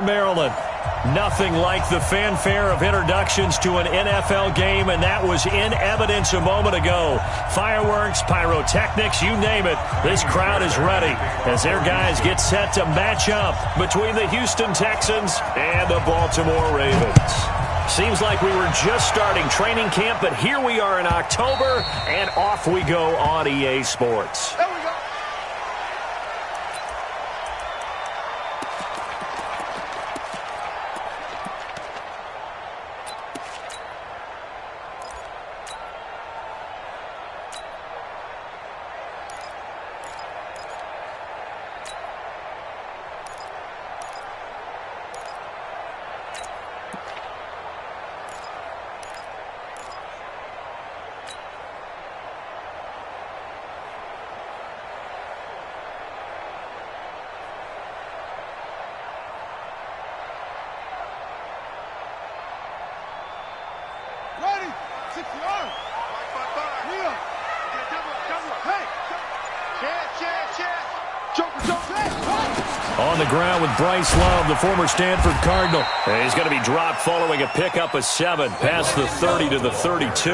Maryland. Nothing like the fanfare of introductions to an NFL game, and that was in evidence a moment ago. Fireworks, pyrotechnics, you name it. This crowd is ready as their guys get set to match up between the Houston Texans and the Baltimore Ravens. Seems like we were just starting training camp, but here we are in October, and off we go on EA Sports. On the ground with Bryce Love, the former Stanford Cardinal. And he's going to be dropped following a pickup of 7 past the 30 to the 32.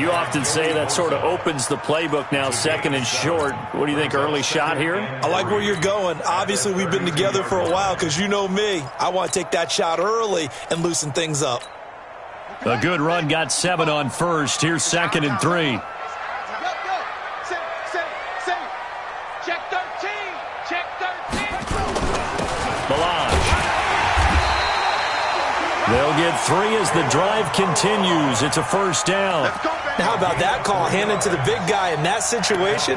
You often say that sort of opens the playbook now, second and short. What do you think, early shot here? I like where you're going. Obviously, we've been together for a while because you know me. I want to take that shot early and loosen things up. A good run got 7 on first. Here's second and 3. They'll get 3 as the drive continues. It's a first down. How about that call handed to the big guy in that situation?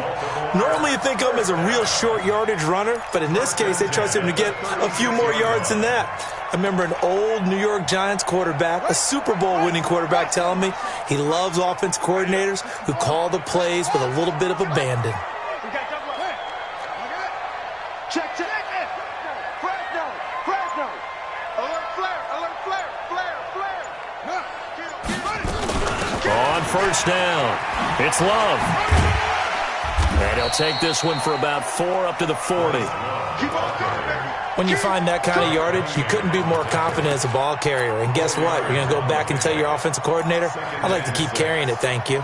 Normally you think of him as a real short yardage runner, but in this case they trust him to get a few more yards than that. I remember an old New York Giants quarterback, a Super Bowl winning quarterback, telling me he loves offensive coordinators who call the plays with a little bit of abandon. On first down, it's Love. And he'll take this one for about 4 up to the 40. When you find that kind of yardage, you couldn't be more confident as a ball carrier. And guess what? You're going to go back and tell your offensive coordinator, I'd like to keep carrying it, thank you.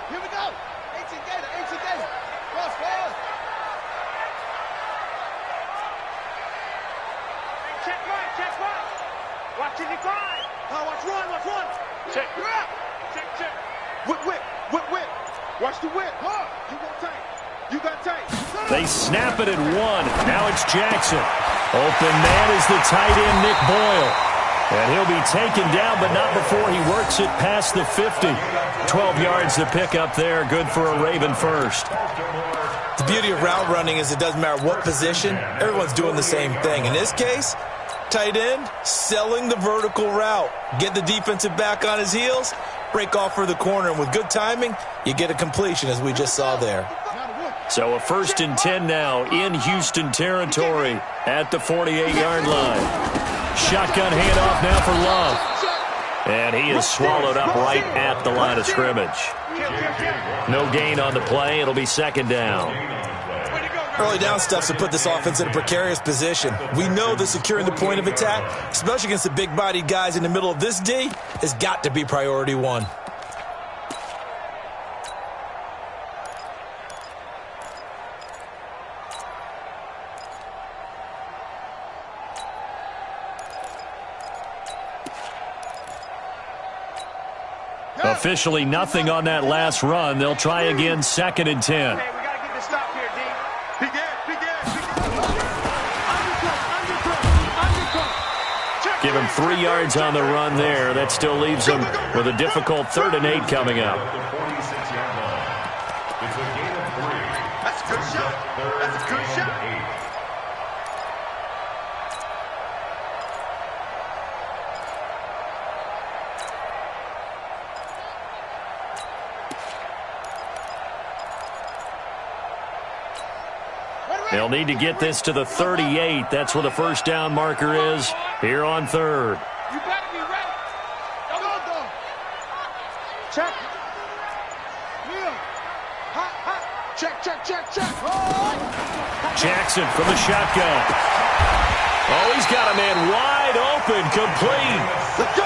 Here we go. 18 Gator. Cross forward. Check right. Watch it decline. Watch run. Check. Whip. Watch the whip. You got tight. They snap it at 1. Now it's Jackson. Open man is the tight end, Nick Boyle. And he'll be taken down, but not before he works it past the 50. 12 yards to pick up there. Good for a Raven first. The beauty of route running is it doesn't matter what position. Everyone's doing the same thing. In this case, tight end, selling the vertical route. Get the defensive back on his heels, break off for the corner. And with good timing, you get a completion, as we just saw there. So a 1st and 10 now in Houston territory at the 48-yard line. Shotgun handoff now for Love. And he is swallowed up right at the line of scrimmage. No gain on the play. It'll be 2nd down. Early down stuff to put this offense in a precarious position. We know that securing the point of attack, especially against the big-bodied guys in the middle of this D, has got to be priority 1. Officially nothing on that last run. They'll try again, 2nd and 10. Okay, we got to get this stop here, D. Undercut. Give him 3 yards on the run there. That still leaves him with a difficult 3rd and 8 coming up. That's a good shot. They'll need to get this to the 38. That's where the first down marker is here on 3rd. You better be ready. Go. Check. Neil. Hot. Check. Jackson from the shotgun. Oh, he's got a man wide open, complete.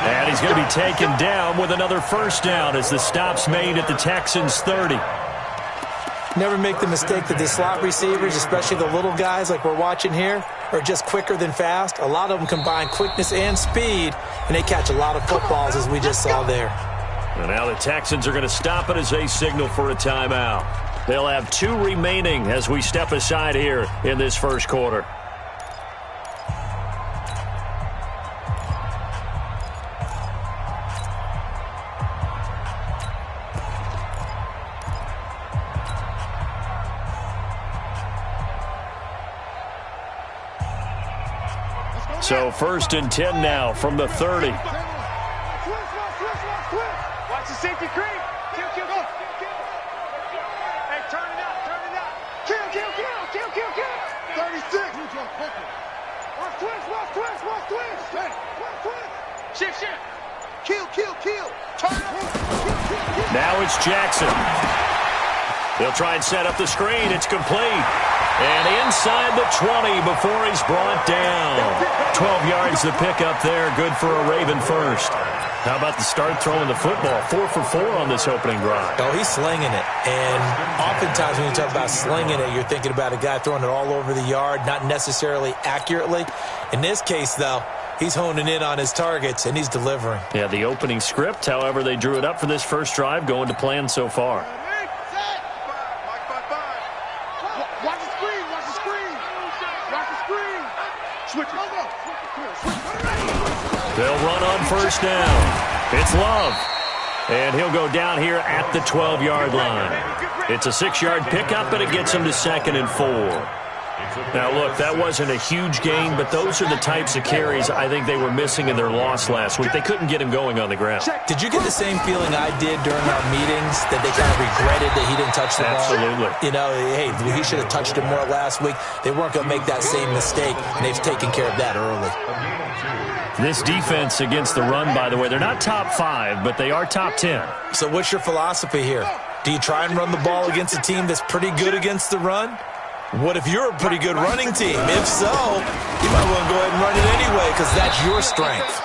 And he's going to be taken down with another first down as the stop's made at the Texans' 30. Never make the mistake that the slot receivers, especially the little guys like we're watching here, are just quicker than fast. A lot of them combine quickness and speed, and they catch a lot of footballs, as we just saw there. And now the Texans are going to stop it as they signal for a timeout. They'll have 2 remaining as we step aside here in this first quarter. So 1st and 10 now from the 30. Watch the safety creep. Kill. Hey, turn it up. Kill. 36. Watch twist. Shift. Kill. Turn it. Now it's Jackson. They'll try and set up the screen. It's complete. And inside the 20 before he's brought down. 12 yards to pick up there. Good for a Raven first. How about the start throwing the football? 4 for 4 on this opening drive. Oh, he's slinging it. And oftentimes when you talk about slinging it, you're thinking about a guy throwing it all over the yard, not necessarily accurately. In this case, though, he's honing in on his targets, and he's delivering. Yeah, the opening script, however, they drew it up for this first drive, going to plan so far. Watch the screen. Switch it. They'll run on first down. It's Love. And he'll go down here at the 12-yard line. It's a 6-yard pickup, and it gets him to 2nd and 4. Now, look, that wasn't a huge gain, but those are the types of carries I think they were missing in their loss last week. They couldn't get him going on the ground. Did you get the same feeling I did during our meetings, that they kind of regretted that he didn't touch the ball? Absolutely. You know, hey, he should have touched it more last week. They weren't going to make that same mistake, and they've taken care of that early. This defense against the run, by the way, they're not top 5, but they are top 10. So what's your philosophy here? Do you try and run the ball against a team that's pretty good against the run? What if you're a pretty good running team? If so, you might want to go ahead and run it anyway because that's your strength.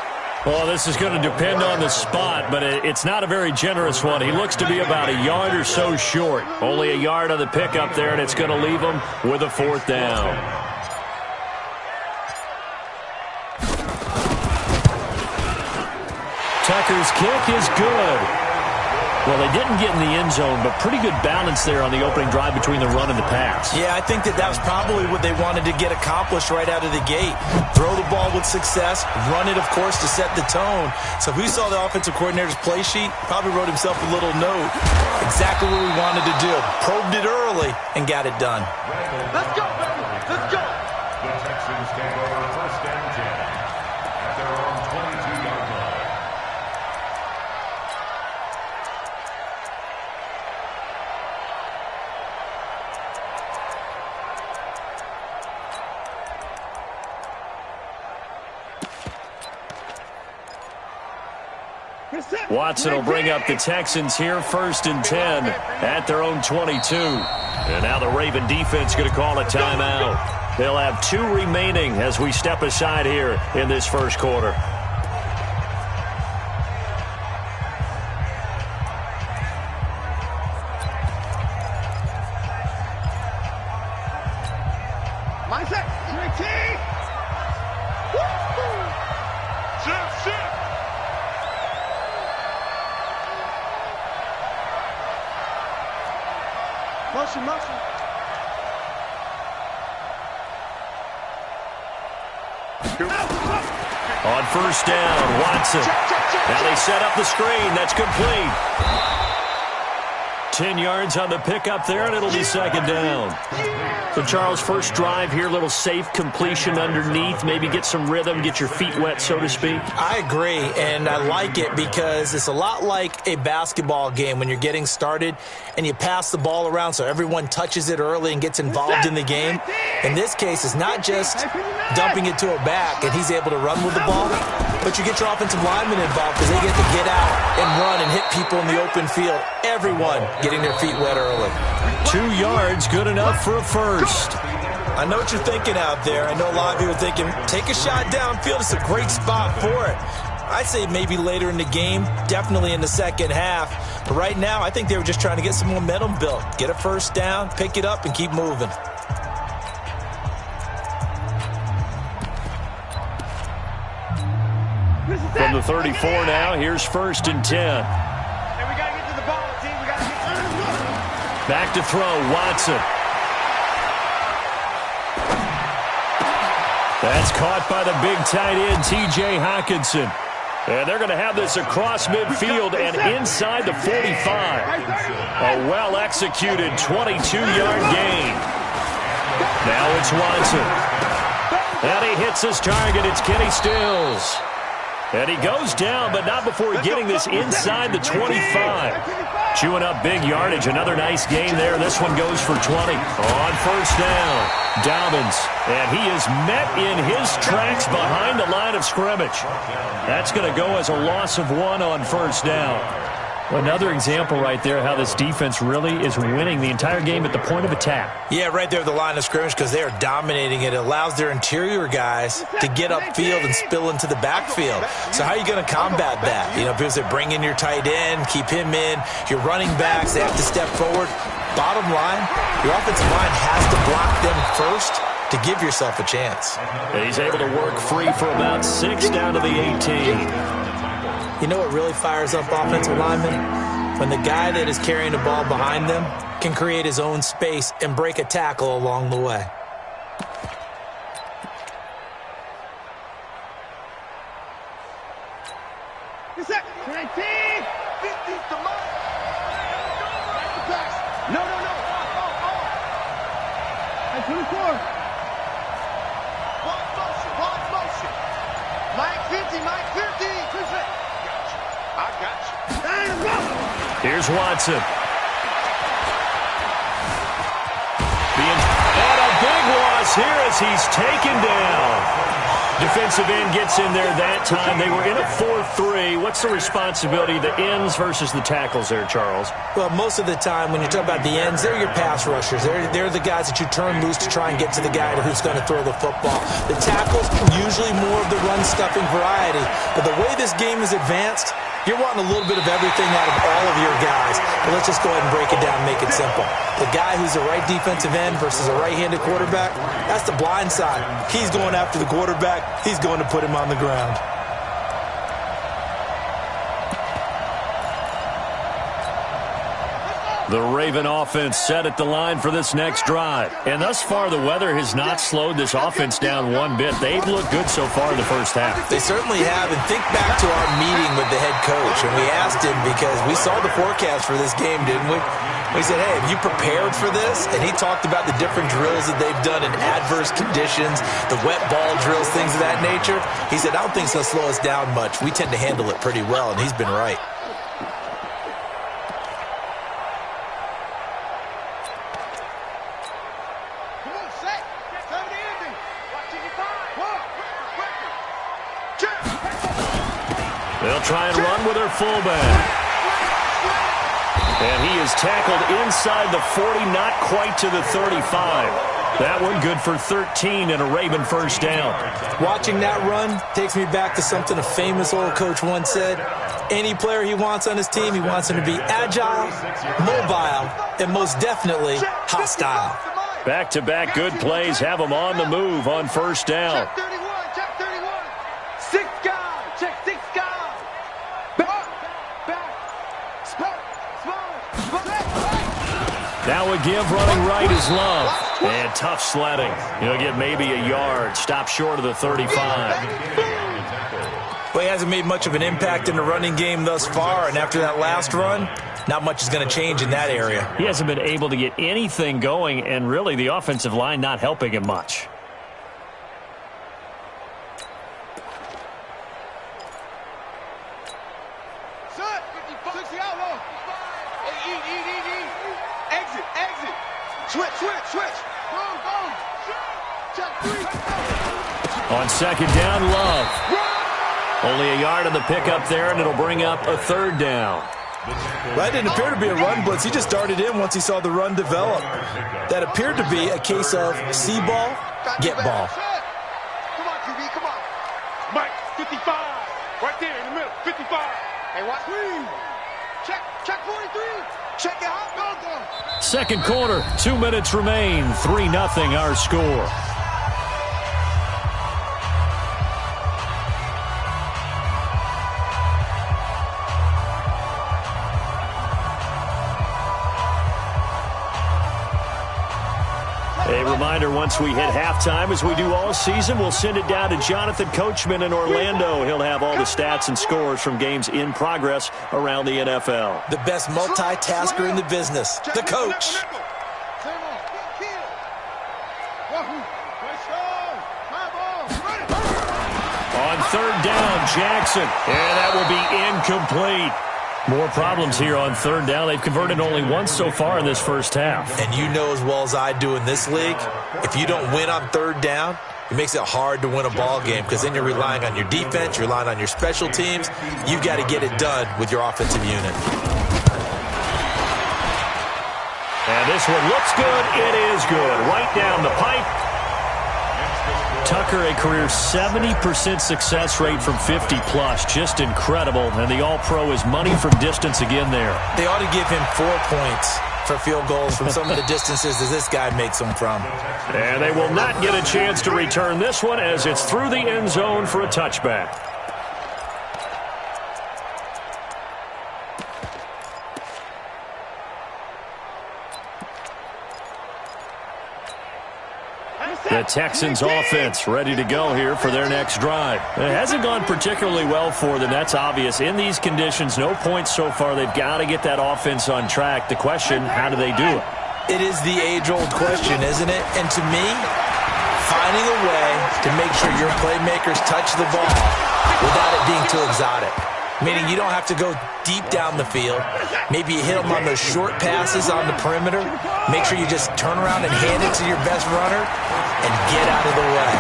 Well, this is going to depend on the spot, but it's not a very generous one. He looks to be about a yard or so short. Only a yard on the pickup there, and it's going to leave him with a 4th down. Tucker's kick is good. Well, they didn't get in the end zone, but pretty good balance there on the opening drive between the run and the pass. Yeah, I think that was probably what they wanted to get accomplished right out of the gate. Throw the ball with success, run it, of course, to set the tone. So if we saw the offensive coordinator's play sheet, probably wrote himself a little note. Exactly what we wanted to do. Probed it early and got it done. Let's go, baby. Let's go. The Texans take over 1st and 10 at their own 22-yard line. Watson will bring up the Texans here 1st and 10 at their own 22. And now the Raven defense going to call a timeout. They'll have 2 remaining as we step aside here in this first quarter. Mindset. Shift. Motion. On first down, Watson. Now they set up the screen. That's complete. 10 yards on the pickup there, and it'll be 2nd down. So, Charles, first drive here, little safe completion underneath. Maybe get some rhythm, get your feet wet, so to speak. I agree, and I like it because it's a lot like a basketball game when you're getting started and you pass the ball around so everyone touches it early and gets involved in the game. In this case, it's not just dumping it to a back and he's able to run with the ball. but you get your offensive linemen involved because they get to get out and run and hit people in the open field. Everyone getting their feet wet early. 2 yards, good enough for a first. I know what you're thinking out there. I know a lot of you are thinking, take a shot downfield. It's a great spot for it. I'd say maybe later in the game, definitely in the second half. But right now, I think they were just trying to get some momentum built. Get a first down, pick it up, and keep moving. From the 34 now, here's 1st and 10. And we got to get to the ball, team. We got to get to the ball. Back to throw, Watson. That's caught by the big tight end, T.J. Hockenson. And they're going to have this across midfield and inside the 45. A well-executed 22-yard gain. Now it's Watson. And he hits his target. It's Kenny Stills. And he goes down, but not before getting this inside the 25. Chewing up big yardage. Another nice gain there. This one goes for 20. On first down, Dobbins. And he is met in his tracks behind the line of scrimmage. That's going to go as a loss of 1 on first down. Another example right there how this defense really is winning the entire game at the point of attack. Yeah, right there at the line of scrimmage because they are dominating it. It allows their interior guys to get upfield and spill into the backfield. So how are you going to combat that? You know, people say bring in your tight end, keep him in. Your running backs, they have to step forward. Bottom line, your offensive line has to block them first to give yourself a chance. And he's able to work free for about 6 down to the 18. You know what really fires up offensive linemen? When the guy that is carrying the ball behind them can create his own space and break a tackle along the way. No. 24. Wide motion. Mike 50, Mike 50. I got you. Here's Watson. And a big loss here as he's taken down. Defensive end gets in there that time. They were in a 4-3. What's the responsibility of the ends versus the tackles there, Charles? Well, most of the time when you talk about the ends, they're your pass rushers. They're the guys that you turn loose to try and get to the guy who's going to throw the football. The tackles, usually more of the run-stuffing variety. But the way this game is advanced, you're wanting a little bit of everything out of all of your guys. But let's just go ahead and break it down and make it simple. The guy who's the right defensive end versus a right-handed quarterback, that's the blind side. He's going after the quarterback. He's going to put him on the ground. The Raven offense set at the line for this next drive. And thus far, the weather has not slowed this offense down one bit. They've looked good so far in the first half. They certainly have. And think back to our meeting with the head coach. And we asked him because we saw the forecast for this game, didn't we? We said, hey, have you prepared for this? And he talked about the different drills that they've done in adverse conditions, the wet ball drills, things of that nature. He said, I don't think it's going to slow us down much. We tend to handle it pretty well, and he's been right. They'll try and run with their fullback. And he is tackled inside the 40, not quite to the 35. That one good for 13 and a Raven first down. Watching that run takes me back to something a famous old coach once said. Any player he wants on his team, he wants him to be agile, mobile, and most definitely hostile. Back-to-back good plays have them on the move on first down. Check 31. Check 31. 6 guys. Check 6 guys. Now a give running right is Love. And tough sledding. He'll get maybe a yard. Stop short of the 35. Well, he hasn't made much of an impact in the running game thus far. And after that last run, not much is going to change in that area. He hasn't been able to get anything going. And really the offensive line not helping him much. On second down, Love. Only a yard on the pickup there, and it'll bring up a third down. That didn't appear to be a run blitz. He just darted in once he saw the run develop. That appeared to be a case of see ball, get ball. Come on, QB, come on. Mike, 55. Right there in the middle, 55. Hey, watch. Check 43. Check it out. Go. Second quarter, 2 minutes remain. 3-0 our score. A reminder, once we hit halftime, as we do all season, we'll send it down to Jonathan Coachman in Orlando. He'll have all the stats and scores from games in progress around the NFL. The best multitasker in the business, the coach. On third down, Jackson. And that will be incomplete. More problems here on third down. They've converted only once so far in this first half. And you know as well as I do in this league, if you don't win on third down, it makes it hard to win a ball game because then you're relying on your defense, you're relying on your special teams. You've got to get it done with your offensive unit. And this one looks good. It is good. Right down the pipe. Tucker, a career 70% success rate from 50-plus. Just incredible. And the All-Pro is money from distance again there. They ought to give him 4 points for field goals from some of the distances that this guy makes them from. And they will not get a chance to return this one as it's through the end zone for a touchback. The Texans offense ready to go here for their next drive. It hasn't gone particularly well for them. That's obvious. In these conditions, no points so far. They've got to get that offense on track. The question, how do they do it? It is the age-old question, isn't it? And to me, finding a way to make sure your playmakers touch the ball without it being too exotic. Meaning you don't have to go deep down the field. Maybe you hit them on those short passes on the perimeter. Make sure you just turn around and hand it to your best runner and get out of the way.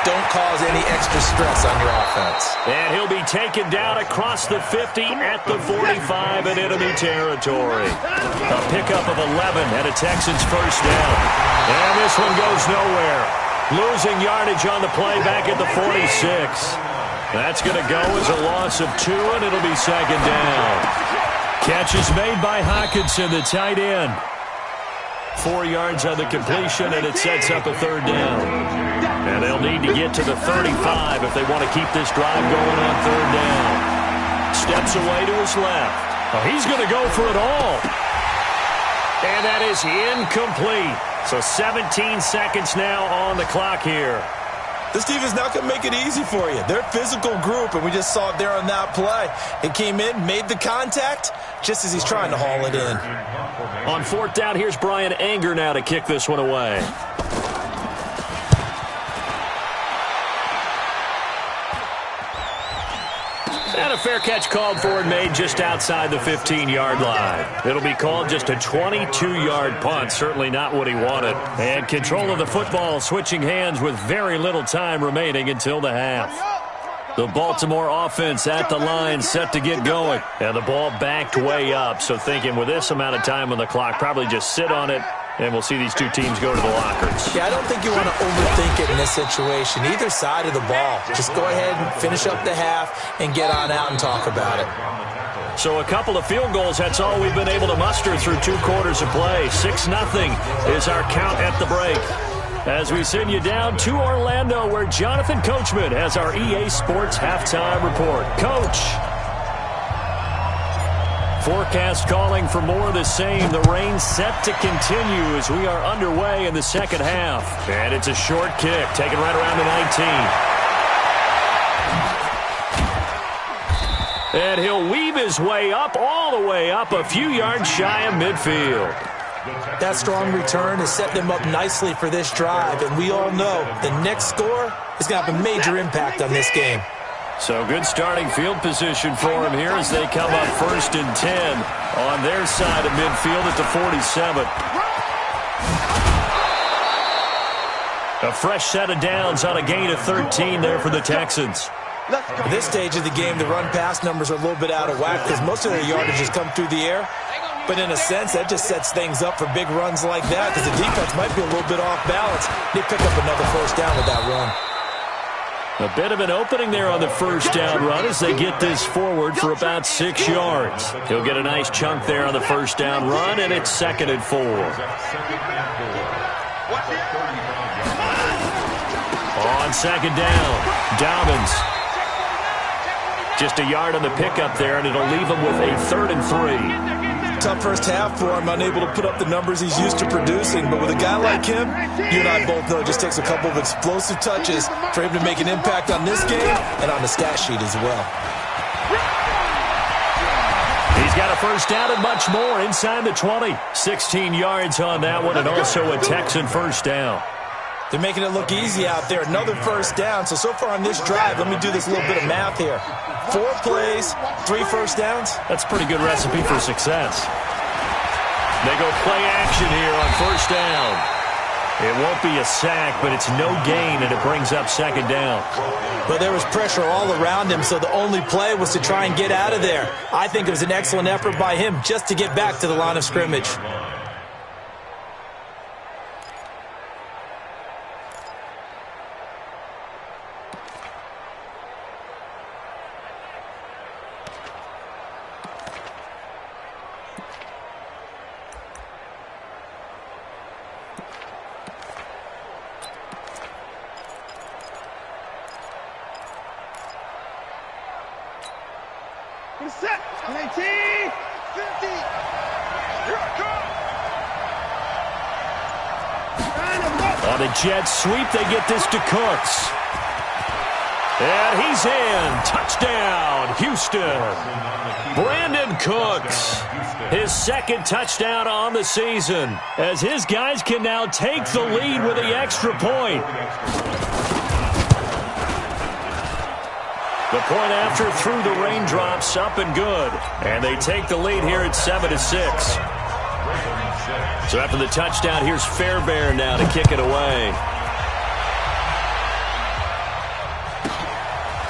Don't cause any extra stress on your offense. And he'll be taken down across the 50 at the 45 in enemy territory. A pickup of 11 and a Texans first down. And this one goes nowhere. Losing yardage on the play back at the 46. That's going to go as a loss of 2, and it'll be second down. Catch is made by Hawkinson, the tight end. 4 yards on the completion, and it sets up a third down. And they'll need to get to the 35 if they want to keep this drive going on third down. Steps away to his left. Oh, he's going to go for it all. And that is incomplete. So 17 seconds now on the clock here. This team is not going to make it easy for you. They're a physical group, and we just saw it there on that play. It came in, made the contact, just as he's trying to haul it in. On fourth down, here's Brian Anger now to kick this one away. And a fair catch called for and made just outside the 15-yard line. It'll be called just a 22-yard punt, certainly not what he wanted. And control of the football switching hands with very little time remaining until the half. The Baltimore offense at the line set to get going. And the ball backed way up, so thinking with this amount of time on the clock, probably just sit on it, and we'll see these two teams go to the lockers. Yeah, I don't think you want to overthink it in this situation. Either side of the ball. Just go ahead and finish up the half and get on out and talk about it. So a couple of field goals, that's all we've been able to muster through 2 quarters of play. 6-0 is our count at the break. As we send you down to Orlando, where Jonathan Coachman has our EA Sports halftime report. Coach. Forecast calling for more of the same. The rain set to continue as we are underway in the second half. And it's a short kick, taken right around the 19. And he'll weave his way up, all the way up, a few yards shy of midfield. That strong return has set them up nicely for this drive, and we all know the next score is going to have a major impact on this game. So good starting field position for him here as they come up 1st and 10 on their side of midfield at the 47. A fresh set of downs on a gain of 13 there for the Texans. At this stage of the game, the run-pass numbers are a little bit out of whack because most of their yardage has come through the air. But in a sense, that just sets things up for big runs like that because the defense might be a little bit off balance. They pick up another first down with that run. A bit of an opening there on the first down run as they get this forward for about 6 yards. He'll get a nice chunk there on the first down run, and it's 2nd and 4. On 2nd down, Dobbins. Just a yard on the pickup there, and it'll leave him with a 3rd and 3. Tough first half for him, unable to put up the numbers he's used to producing. But with a guy like him, you and I both know it just takes a couple of explosive touches for him to make an impact on this game and on the stat sheet as well. He's got a first down and much more inside the 20. 16 yards on that one, and also a Texan first down. They're making it look easy out there. Another first down. So far on this drive, let me do this little bit of math here. 4 plays, 3 first downs. That's a pretty good recipe for success. They go play action here on first down. It won't be a sack, but it's no gain, and it brings up 2nd down. But there was pressure all around him, so the only play was to try and get out of there. I think it was an excellent effort by him just to get back to the line of scrimmage. Set. 19, 50. Here I come. On a jet sweep, they get this to Cooks. And he's in. Touchdown, Houston. Brandon Cooks, his 2nd touchdown on the season, as his guys can now take the lead with the extra point. The point after through the raindrops, up and good. And they take the lead here at 7-6. So after the touchdown, here's Fairbairn now to kick it away.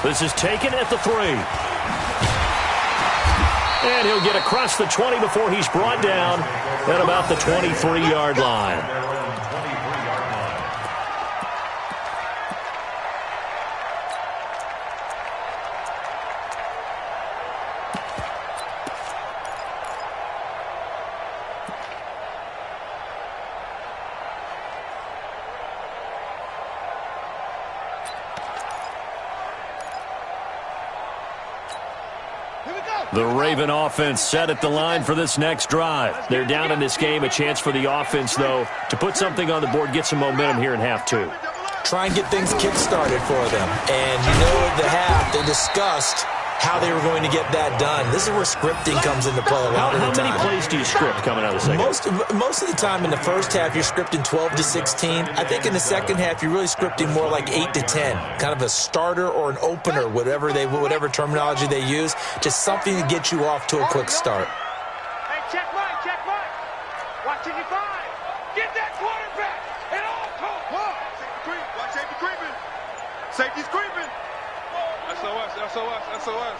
This is taken at the 3. And he'll get across the 20 before he's brought down at about the 23-yard line. The Raven offense set at the line for this next drive. They're down in this game. A chance for the offense, though, to put something on the board, get some momentum here in half 2. Try and get things kick-started for them. And you know at the half, they discussed how they were going to get that done. This is where scripting comes into play a lot of the time. How many plays do you script coming out of the second? Most of the time in the first half, you're scripting 12 to 16. I think in the second half, you're really scripting more like 8 to 10. Kind of a starter or an opener, whatever terminology they use. Just something to get you off to a quick start. Hey, check Mike, check Mike. Watching you five. Get that quarterback. And all coach. Watch safety creeping. Safety's creeping. SOS, SOS, SOS.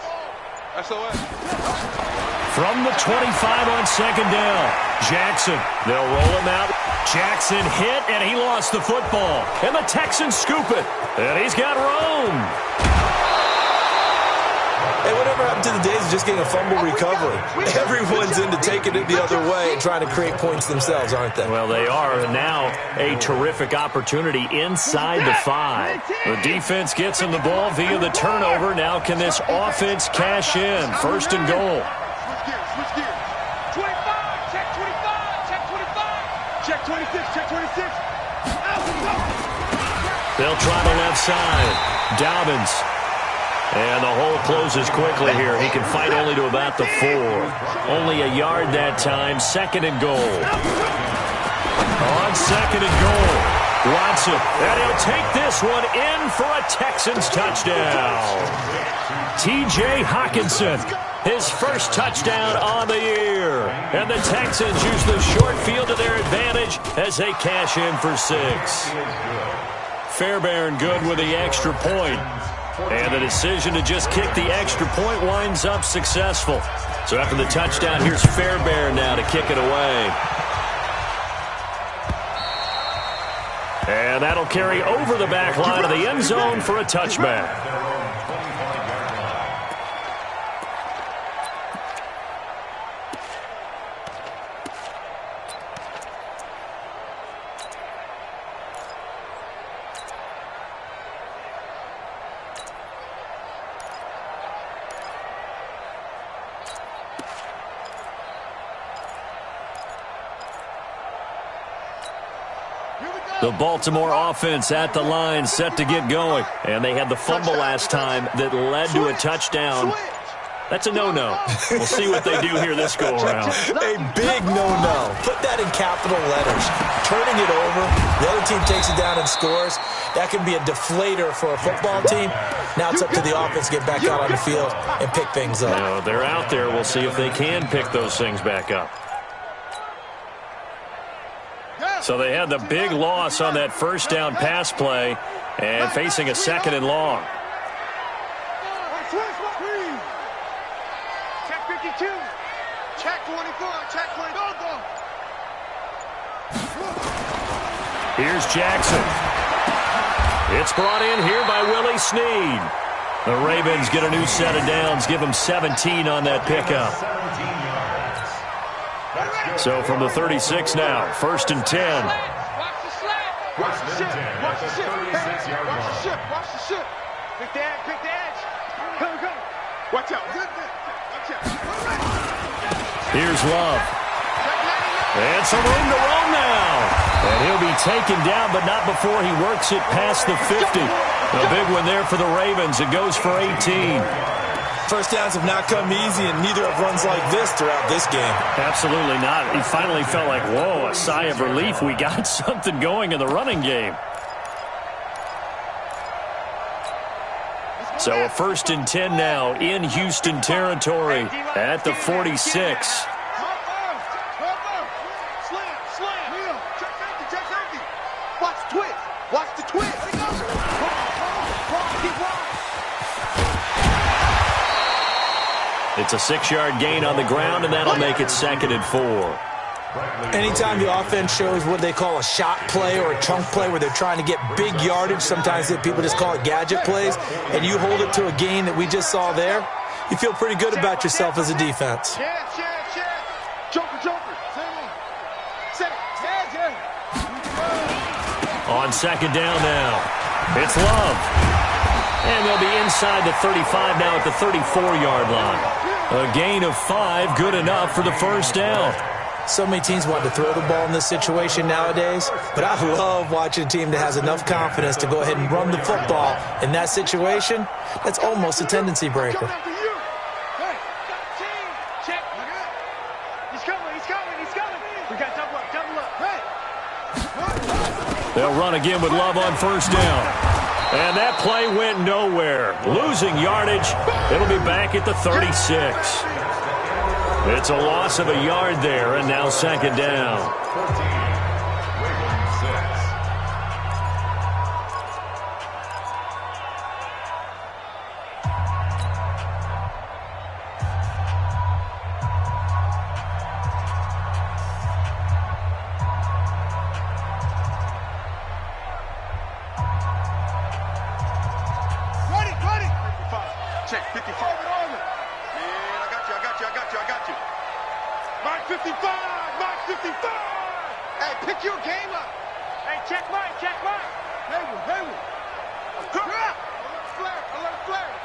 SOS. From the 25 on 2nd down, Jackson. They'll roll him out. Jackson hit, and he lost the football. And the Texans scoop it. And he's got Rome. Hey, whatever happened to the days of just getting a fumble recovery? Everyone's into taking it the other way and trying to create points themselves, aren't they? Well, they are. And now a terrific opportunity inside the 5. The defense gets him the ball via the turnover. Now can this offense cash in? 1st and goal. Switch gears. 25, check 25, check 25. Check 26, check 26. They'll try the left side. Dobbins. And the hole closes quickly here. He can fight only to about the 4. Only a yard that time. 2nd and goal. On 2nd and goal. Watson. And he'll take this one in for a Texans touchdown. T.J. Hawkinson. His first touchdown on the year. And the Texans use the short field to their advantage as they cash in for 6. Fairbairn good with the extra point. And the decision to just kick the extra point winds up successful. So after the touchdown, here's Fairbairn now to kick it away. And that'll carry over the back line of the end zone for a touchback. The Baltimore offense at the line, set to get going. And they had the fumble last time that led to a touchdown. That's a no-no. We'll see what they do here this go-around. A big no-no. Put that in capital letters. Turning it over, the other team takes it down and scores. That can be a deflator for a football team. Now it's up to the offense to get back out on the field and pick things up. No, they're out there. We'll see if they can pick those things back up. So they had the big loss on that first down pass play and facing a second and long. Check 52. Check 24. Check 24. Here's Jackson. It's brought in here by Willie Snead. The Ravens get a new set of downs, give them 17 on that pickup. So from the 36 now, 1st and 10. Watch the slap. Watch the ship. Watch the ship. Watch the ship. Watch the ship. Pick the edge. Pick the edge. Come. Watch out. Watch out. Here's Love. And some room to roam now. And he'll be taken down, but not before he works it past the 50. A big one there for the Ravens. It goes for 18. First downs have not come easy, and neither have runs like this throughout this game. Absolutely not. He finally felt like, whoa, a sigh of relief. We got something going in the running game. So a 1st and 10 now in Houston territory at the 46. Slam. Check safety. Watch the twist. Watch the twist. It's a 6-yard gain on the ground, and that'll make it 2nd and 4. Anytime the offense shows what they call a shot play or a chunk play where they're trying to get big yardage, sometimes people just call it gadget plays, and you hold it to a gain that we just saw there, you feel pretty good about yourself as a defense. Joker. On 2nd down now, it's Love. And they'll be inside the 35 now at the 34-yard line. A gain of 5, good enough for the 1st down. So many teams want to throw the ball in this situation nowadays, but I love watching a team that has enough confidence to go ahead and run the football in that situation. That's almost a tendency breaker. He's coming. We got double up. They'll run again with Love on 1st down. And that play went nowhere. Losing yardage. It'll be back at the 36. It's a loss of a yard there, and now 2nd down. Check 55. Man, I got you. Mark 55. Hey, pick your game up. Hey, check Mike. Hayward. Come on. Flare.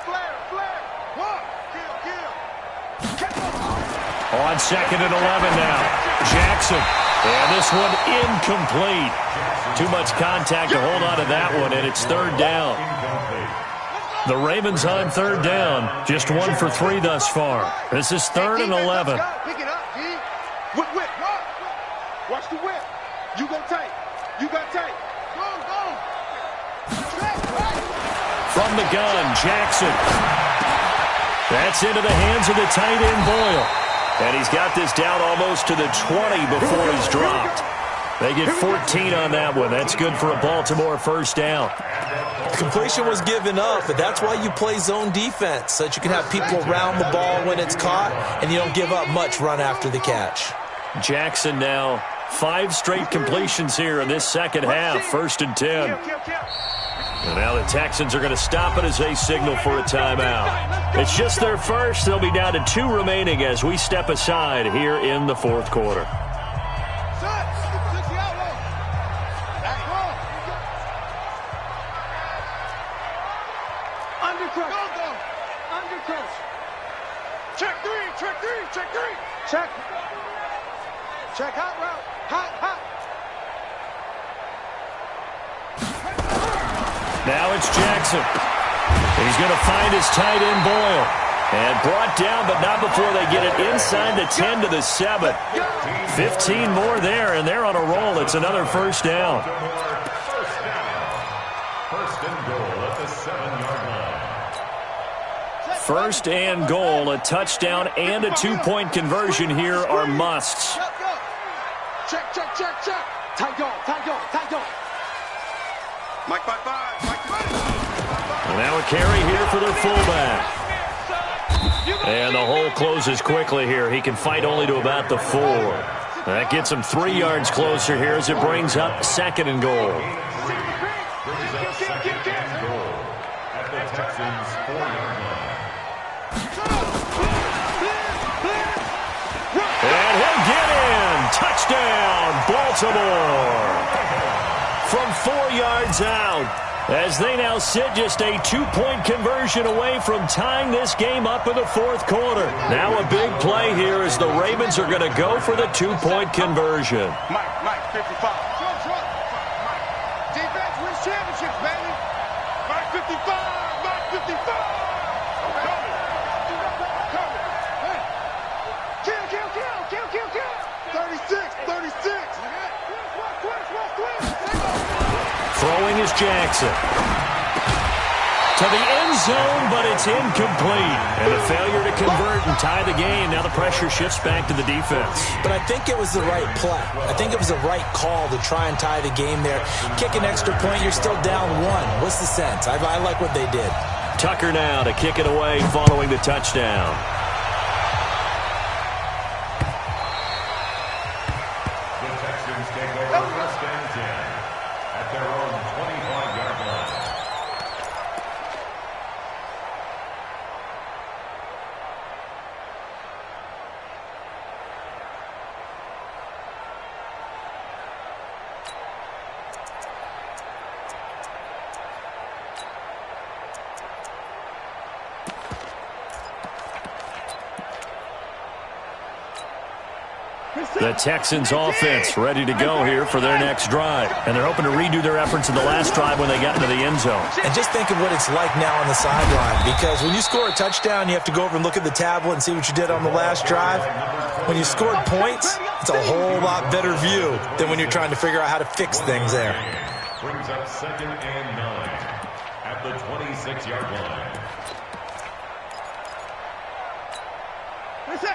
One. Kill. On 2nd and 11 now. Jackson. And this one incomplete. Too much contact to hold on to that one, and it's 3rd down. The Ravens on 3rd down. Just 1 for 3 thus far. This is 3rd and 11. Pick it up, G. Whip. Watch the whip. You got tight. Go. From the gun, Jackson. That's into the hands of the tight end, Boyle. And he's got this down almost to the 20 before he's dropped. They get 14 on that one. That's good for a Baltimore first down. The completion was given up, but that's why you play zone defense, so that you can have people around the ball when it's caught, and you don't give up much run after the catch. Jackson now 5 straight completions here in this second half. 1st and 10. And now the Texans are going to stop it as they signal for a timeout. It's just their first. They'll be down to 2 remaining as we step aside here in the 4th quarter. Check hot route. Hot. Now it's Jackson. He's going to find his tight end Boyle. And brought down, but not before they get it inside the 10 to the 7. 15 more there, and they're on a roll. It's another first down. First and goal at the 7-yard line. First and goal, a touchdown and a 2-point conversion here are musts. Check. Tight goal. Mike 5-5. And now a carry here for their fullback. And the hole closes quickly here. He can fight only to about the 4. That gets him 3 yards closer here as it brings up 2nd and goal. Brings up 2nd and goal at the Texans' 4-yard line. And he'll get in. Touchdown, Baltimore. From 4 yards out, as they now sit just a 2-point conversion away from tying this game up in the 4th quarter. Now a big play here as the Ravens are going to go for the 2-point conversion. Mike 55. Defense wins championships, baby. Mike 55. Mike 55. Throwing is Jackson. To the end zone, but it's incomplete. And a failure to convert and tie the game. Now the pressure shifts back to the defense. But I think it was the right play. I think it was the right call to try and tie the game there. Kick an extra point, you're still down 1. What's the sense? I like what they did. Tucker now to kick it away following the touchdown. The Texans take over 1st and 10 at their own 25-yard line. The Texans offense ready to go here for their next drive. And they're hoping to redo their efforts in the last drive when they got into the end zone. And just think of what it's like now on the sideline. Because when you score a touchdown, you have to go over and look at the tablet and see what you did on the last drive. When you scored points, it's a whole lot better view than when you're trying to figure out how to fix things there. Brings up 2nd and 9 at the 26-yard line.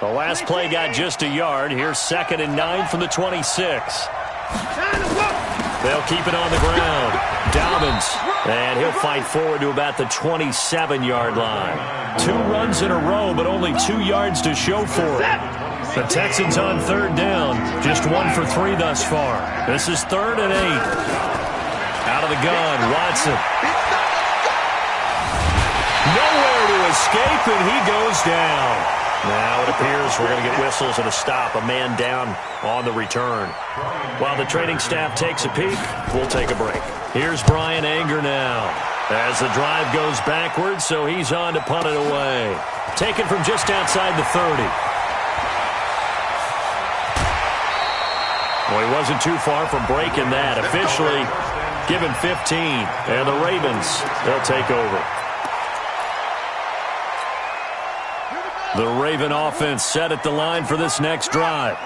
The last play got just a yard. Here's 2nd and 9 from the 26. They'll keep it on the ground. Dobbins, and he'll fight forward to about the 27-yard line. 2 runs in a row, but only 2 yards to show for it. The Texans on 3rd down, just 1 for 3 thus far. This is 3rd and 8. Out of the gun, Watson. Nowhere to escape, and he goes down. Now it appears we're going to get whistles and a stop. A man down on the return. While the training staff takes a peek, we'll take a break. Here's Brian Anger now as the drive goes backwards, so he's on to punt it away. Taken from just outside the 30. Well, he wasn't too far from breaking that. Officially given 15, and the Ravens, they'll take over. The Raven offense set at the line for this next drive.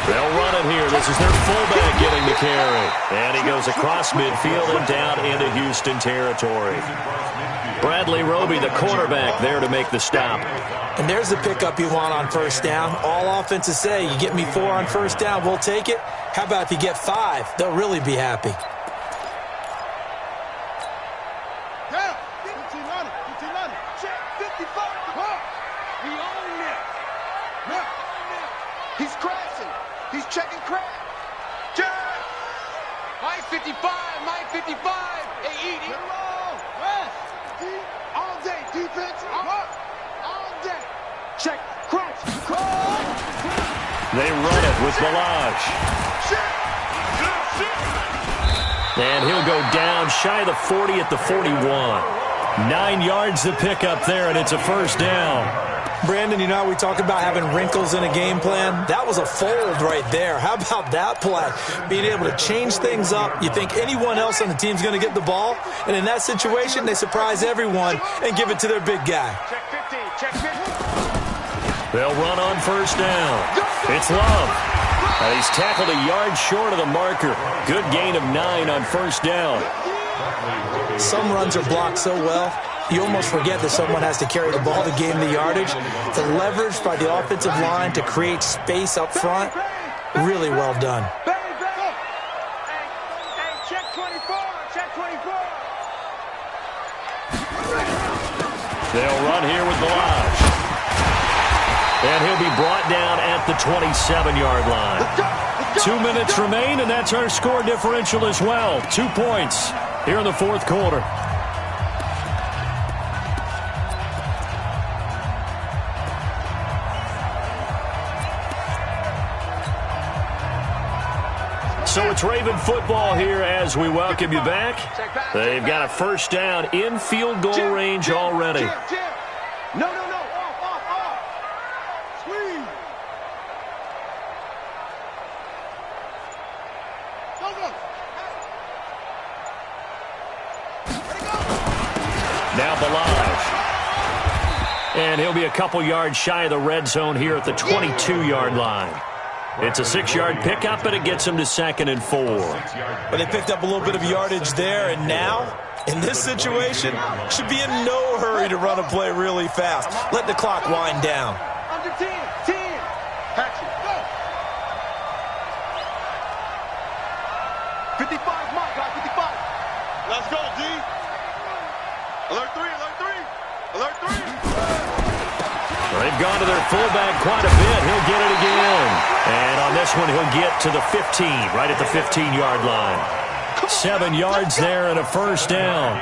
They'll run it here. This is their fullback getting the carry. And he goes across midfield and down into Houston territory. Bradley Roby, the quarterback, there to make the stop. And there's the pickup you want on first down. All offenses say, you get me 4 on first down, we'll take it. How about if you get 5? They'll really be happy. Yeah, 1500. Check 55. We own it. Yeah. He's crashing. He's checking crash. Jack. Mike 55. They eat it. West. All day. Defense. All day. Check. Crunch. They run it with Balaj. And he'll go down shy of the 40 at the 41. 9 yards to pick up there, and it's a first down. Brandon, you know how we talk about having wrinkles in a game plan? That was a fold right there. How about that play? Being able to change things up. You think anyone else on the team's going to get the ball? And in that situation, they surprise everyone and give it to their big guy. Check 15. Check 15. They'll run on first down. It's Love. He's tackled a yard short of the marker. Good gain of 9 on first down. Some runs are blocked so well, you almost forget that someone has to carry the ball to gain the yardage. The leverage by the offensive line to create space up front, really well done. Hey, check 24. Check 24. They'll run here with Balaj. And he'll be brought down at the 27-yard line. 2 minutes remain, and that's our score differential as well. 2 points here in the fourth quarter. So it's Raven football here as we welcome you back. They've got a first down in field goal range already. No. Off. Squeeze. Go. Now Balaj. And he'll be a couple yards shy of the red zone here at the 22-yard line. It's a 6-yard pickup, but it gets him to 2nd and 4. But they picked up a little bit of yardage there, and now, in this situation, should be in no hurry to run a play really fast. Let the clock wind down. Under 10. Hatchet. Go. 55, Mike. 55. Let's go, D. Alert 3. They've gone to their fullback quite a bit. He'll get it again. And on this one, he'll get to the 15, right at the 15-yard line. 7 yards there and a first down.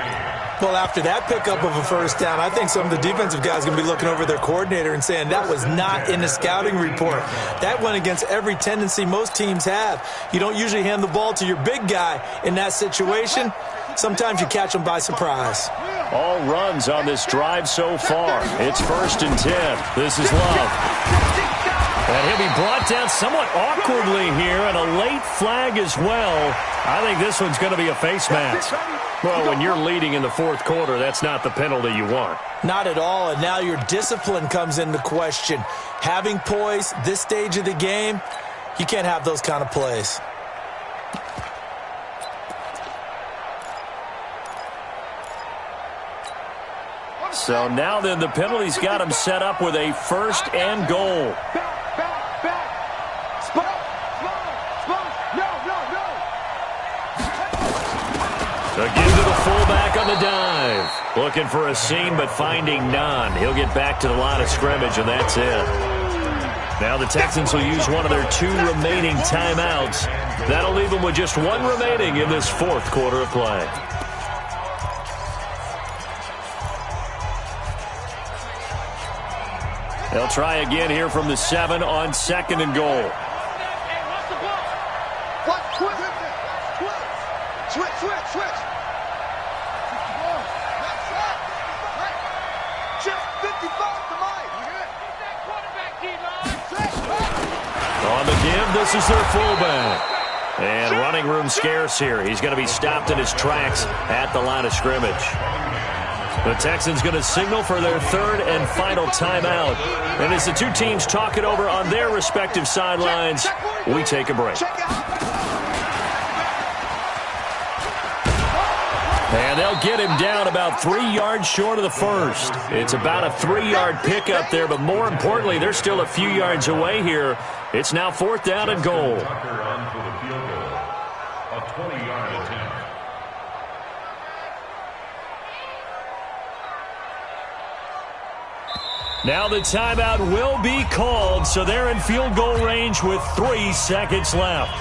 Well, after that pickup of a first down, I think some of the defensive guys are going to be looking over their coordinator and saying that was not in the scouting report. That went against every tendency most teams have. You don't usually hand the ball to your big guy in that situation. Sometimes you catch them by surprise. All runs on this drive so far. It's 1st and 10. This is Love. And he'll be brought down somewhat awkwardly here, and a late flag as well. I think this one's going to be a face mask. Well, when you're leading in the fourth quarter, that's not the penalty you want. Not at all, and now your discipline comes into question. Having poise this stage of the game, you can't have those kind of plays. So now then, the penalty's got him set up with a 1st and goal. Back. Spot. No. Again to the fullback on the dive. Looking for a seam, but finding none. He'll get back to the line of scrimmage, and that's it. Now the Texans will use one of their 2 remaining timeouts. That'll leave them with just 1 remaining in this fourth quarter of play. They'll try again here from the 7 on 2nd and goal. Hey, what's the ball? What? Switch. Check 55 to Mike. Get that quarterback, D-line. On the give, this is their fullback. And running room scarce here. He's going to be stopped in his tracks at the line of scrimmage. The Texans going to signal for their third and final timeout. And as the two teams talk it over on their respective sidelines, we take a break. And they'll get him down about 3 yards short of the first. It's about a 3-yard pickup there, but more importantly, they're still a few yards away here. It's now 4th down and goal. Tucker on for the field goal. A 20-yard attempt. Now the timeout will be called, so they're in field goal range with 3 seconds left.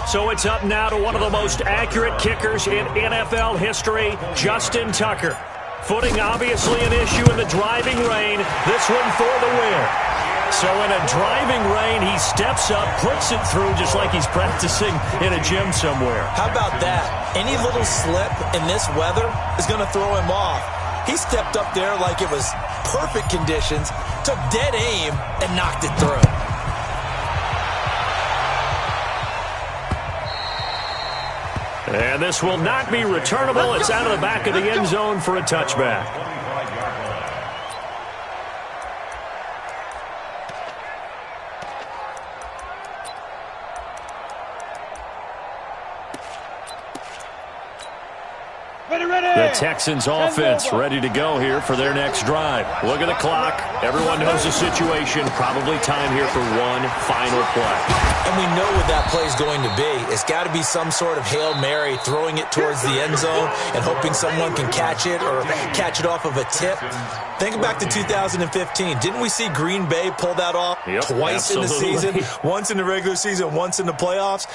So it's up now to one of the most accurate kickers in NFL history, Justin Tucker. Footing obviously an issue in the driving rain. This one for the win. So in a driving rain, he steps up, puts it through just like he's practicing in a gym somewhere. How about that? Any little slip in this weather is going to throw him off. He stepped up there like it was perfect conditions, took dead aim, and knocked it through. And this will not be returnable. It's out of the back of the end zone for a touchback. The Texans offense ready to go here for their next drive. Look at the clock. Everyone knows the situation. Probably time here for one final play. And we know what that play is going to be. It's got to be some sort of Hail Mary, throwing it towards the end zone and hoping someone can catch it or catch it off of a tip. Think back to 2015. Didn't we see Green Bay pull that off twice in the season? Once in the regular season, once in the playoffs.